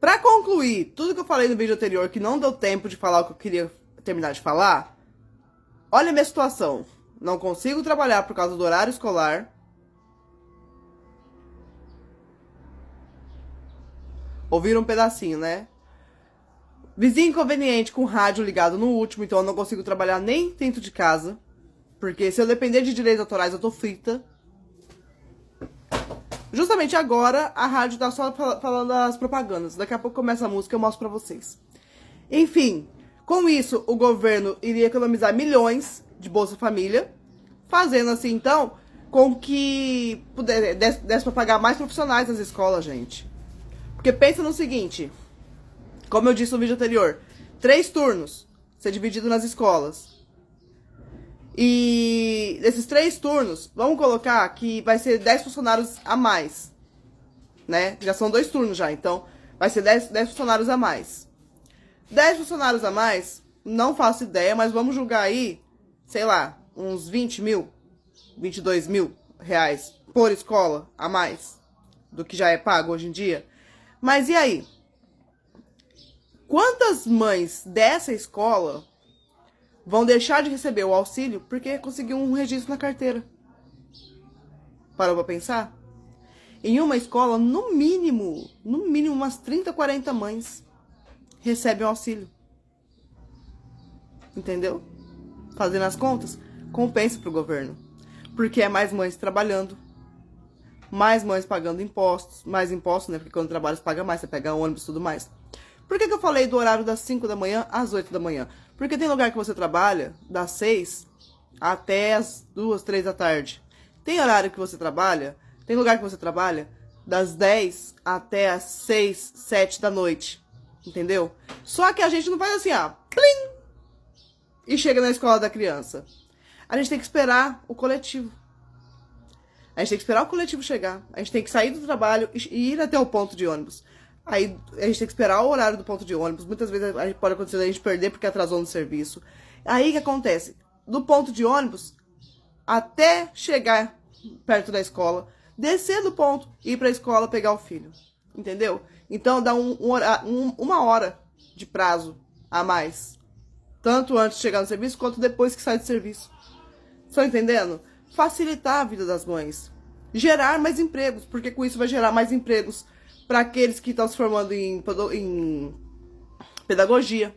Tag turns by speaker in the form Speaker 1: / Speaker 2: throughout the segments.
Speaker 1: Pra concluir tudo que eu falei no vídeo anterior, que não deu tempo de falar o que eu queria terminar de falar, olha a minha situação. Não consigo trabalhar por causa do horário escolar. Ouviram um pedacinho, né? Vizinho inconveniente com o rádio ligado no último, então eu não consigo trabalhar nem dentro de casa. Porque se eu depender de direitos autorais, eu tô frita. Justamente agora, a rádio tá só falando as propagandas. Daqui a pouco começa a música e eu mostro pra vocês. Enfim, com isso, o governo iria economizar milhões de Bolsa Família. Fazendo assim, então, com que desse pra pagar mais profissionais nas escolas, gente. Porque pensa no seguinte, como eu disse no vídeo anterior, 3 turnos, ser dividido nas escolas. E desses 3 turnos, vamos colocar que vai ser 10 funcionários a mais, né? Já são 2 turnos já, então vai ser 10 funcionários a mais. 10 funcionários a mais, não faço ideia, mas vamos julgar aí, sei lá, uns 20 mil, 22 mil reais por escola a mais do que já é pago hoje em dia. Mas e aí? Quantas mães dessa escola vão deixar de receber o auxílio porque conseguiu um registro na carteira? Parou pra pensar? Em uma escola, no mínimo umas 30, 40 mães recebem o auxílio. Entendeu? Fazendo as contas, compensa pro governo. Porque é mais mães trabalhando, mais mães pagando impostos, mais impostos, né? Porque quando trabalha você paga mais, você pega ônibus e tudo mais. Por que eu falei do horário das 5 da manhã às 8 da manhã? Porque tem lugar que você trabalha das 6 até as 2, 3 da tarde. Tem horário que você trabalha, tem lugar que você trabalha das 10 até as 6, 7 da noite. Entendeu? Só que a gente não faz assim, ó, plim, e chega na escola da criança. A gente tem que esperar o coletivo. A gente tem que esperar o coletivo chegar. A gente tem que sair do trabalho e ir até o ponto de ônibus. Aí a gente tem que esperar o horário do ponto de ônibus. Muitas vezes pode acontecer a gente perder porque atrasou no serviço. Aí o que acontece? Do ponto de ônibus até chegar perto da escola, descer do ponto, ir pra escola pegar o filho. Entendeu? Então dá uma hora de prazo a mais. Tanto antes de chegar no serviço, quanto depois que sai do serviço. Estão entendendo? Facilitar a vida das mães. Gerar mais empregos, porque com isso vai gerar mais empregos para aqueles que estão se formando em pedagogia.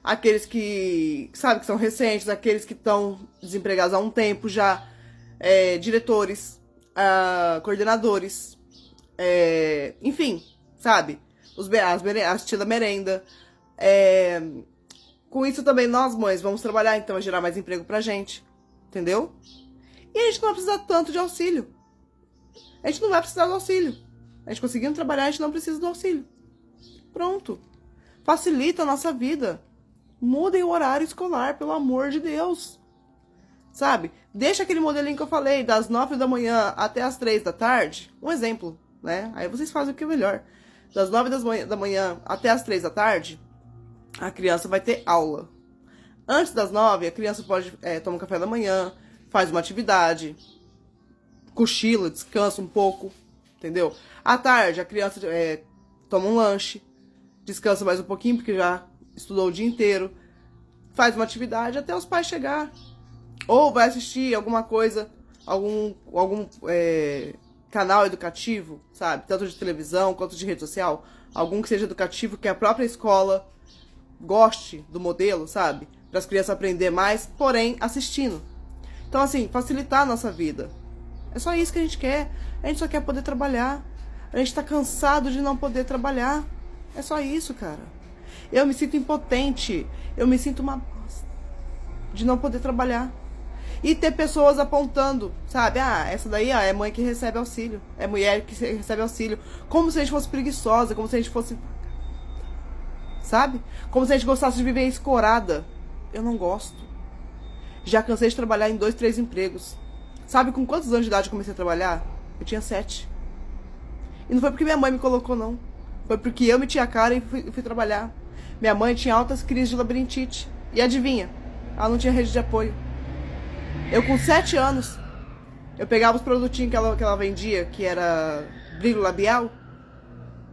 Speaker 1: Aqueles que, sabe, que são recentes, aqueles que estão desempregados há um tempo já, diretores, coordenadores, enfim, sabe? As tia da merenda. Com isso também nós, mães, vamos trabalhar, então, a gerar mais emprego pra gente. Entendeu? E a gente não vai precisar tanto de auxílio. A gente não vai precisar do auxílio. A gente conseguindo trabalhar, a gente não precisa do auxílio. Pronto. Facilita a nossa vida. Mudem o horário escolar, pelo amor de Deus. Sabe? Deixa aquele modelinho que eu falei, das 9 da manhã até as 3 da tarde. Um exemplo, né? Aí vocês fazem o que é melhor. Das 9 da manhã até as 3 da tarde, a criança vai ter aula. Antes das 9, a criança pode tomar um café da manhã, faz uma atividade, cochila, descansa um pouco, entendeu? À tarde, a criança toma um lanche, descansa mais um pouquinho, porque já estudou o dia inteiro, faz uma atividade até os pais chegar. Ou vai assistir alguma coisa, algum canal educativo, sabe? Tanto de televisão quanto de rede social. Algum que seja educativo, que a própria escola goste do modelo, sabe? Para as crianças aprender mais, porém assistindo. Então, assim, facilitar a nossa vida. É só isso que a gente quer. A gente só quer poder trabalhar. A gente tá cansado de não poder trabalhar. É só isso, cara. Eu me sinto impotente. Eu me sinto uma bosta de não poder trabalhar. E ter pessoas apontando, sabe? Ah, essa daí é mãe que recebe auxílio. É mulher que recebe auxílio. Como se a gente fosse preguiçosa, como se a gente fosse... Sabe? Como se a gente gostasse de viver escorada. Eu não gosto. Já cansei de trabalhar em 2, 3 empregos. Sabe com quantos anos de idade eu comecei a trabalhar? Eu tinha 7. E não foi porque minha mãe me colocou, não. Foi porque eu meti a cara e fui trabalhar. Minha mãe tinha altas crises de labirintite. E adivinha? Ela não tinha rede de apoio. Eu com 7 anos, eu pegava os produtinhos que ela vendia, que era brilho labial.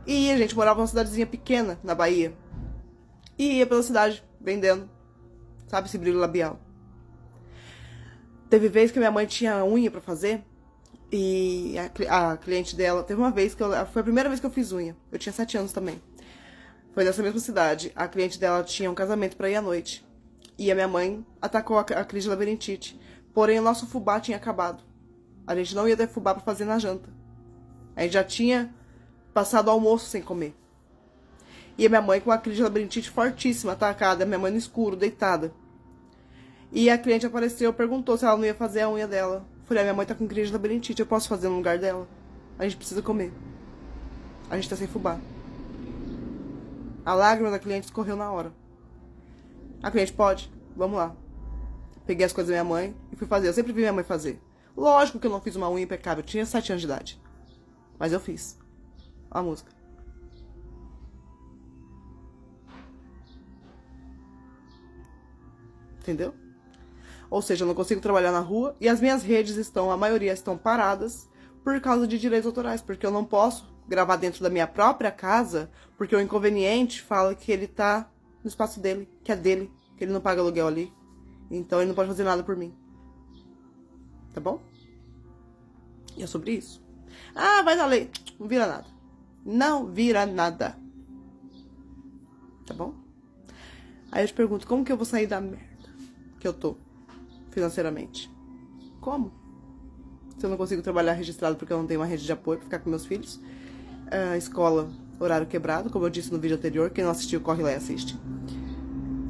Speaker 1: E a gente morava numa cidadezinha pequena, na Bahia. E ia pela cidade, vendendo, sabe, esse brilho labial. Teve vez que minha mãe tinha unha pra fazer, e a cliente dela... Teve uma vez que foi a primeira vez que eu fiz unha. Eu tinha 7 anos também. Foi nessa mesma cidade. A cliente dela tinha um casamento pra ir à noite. E a minha mãe atacou a crise de labirintite. Porém, o nosso fubá tinha acabado. A gente não ia ter fubá pra fazer na janta. A gente já tinha passado o almoço sem comer. E a minha mãe com uma crise de labirintite fortíssima, atacada. Minha mãe no escuro, deitada. E a cliente apareceu, perguntou se ela não ia fazer a unha dela. Eu falei, a minha mãe tá com crise de labirintite, eu posso fazer no lugar dela? A gente precisa comer. A gente tá sem fubá. A lágrima da cliente escorreu na hora. A cliente, pode? Vamos lá. Peguei as coisas da minha mãe e fui fazer. Eu sempre vi minha mãe fazer. Lógico que eu não fiz uma unha impecável. Eu tinha 7 anos de idade. Mas eu fiz. Olha a música. Entendeu? Ou seja, eu não consigo trabalhar na rua e as minhas redes estão, a maioria estão paradas por causa de direitos autorais, porque eu não posso gravar dentro da minha própria casa, porque o inconveniente fala que ele tá no espaço dele, que é dele, que ele não paga aluguel ali. Então ele não pode fazer nada por mim. Tá bom? E é sobre isso. Ah, vai na lei. Não vira nada. Não vira nada. Tá bom? Aí eu te pergunto, como que eu vou sair da merda que eu tô financeiramente? Como? Se eu não consigo trabalhar registrado porque eu não tenho uma rede de apoio pra ficar com meus filhos. Escola, horário quebrado, como eu disse no vídeo anterior. Quem não assistiu, corre lá e assiste.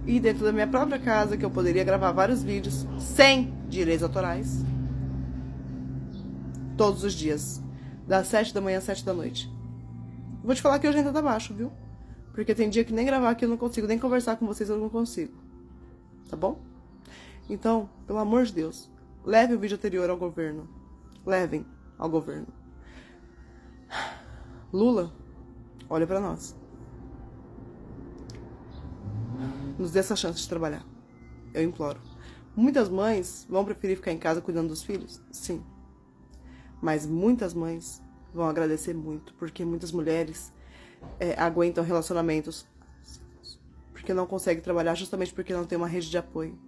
Speaker 1: E dentro da minha própria casa, que eu poderia gravar vários vídeos sem direitos autorais. Todos os dias. Das 7 da manhã às 7 da noite. Vou te falar que hoje ainda tá baixo, viu? Porque tem dia que nem gravar aqui eu não consigo, nem conversar com vocês eu não consigo. Tá bom? Então, pelo amor de Deus, leve o vídeo anterior ao governo. Levem ao governo. Lula, olha pra nós. Nos dê essa chance de trabalhar. Eu imploro. Muitas mães vão preferir ficar em casa cuidando dos filhos? Sim. Mas muitas mães vão agradecer muito, porque muitas mulheres aguentam relacionamentos porque não conseguem trabalhar justamente porque não tem uma rede de apoio.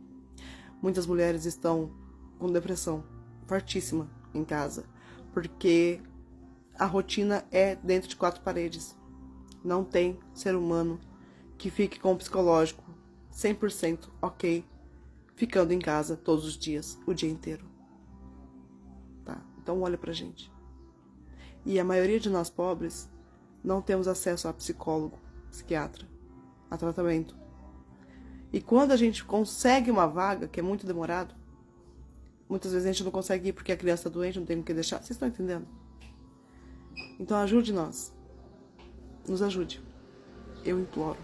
Speaker 1: Muitas mulheres estão com depressão fortíssima em casa, porque a rotina é dentro de 4 paredes. Não tem ser humano que fique com o psicológico 100% ok, ficando em casa todos os dias, o dia inteiro. Tá? Então olha pra gente. E a maioria de nós pobres não temos acesso a psicólogo, psiquiatra, a tratamento. E quando a gente consegue uma vaga, que é muito demorado, muitas vezes a gente não consegue ir porque a criança está doente, não tem o que deixar. Vocês estão entendendo? Então ajude nós. Nos ajude. Eu imploro.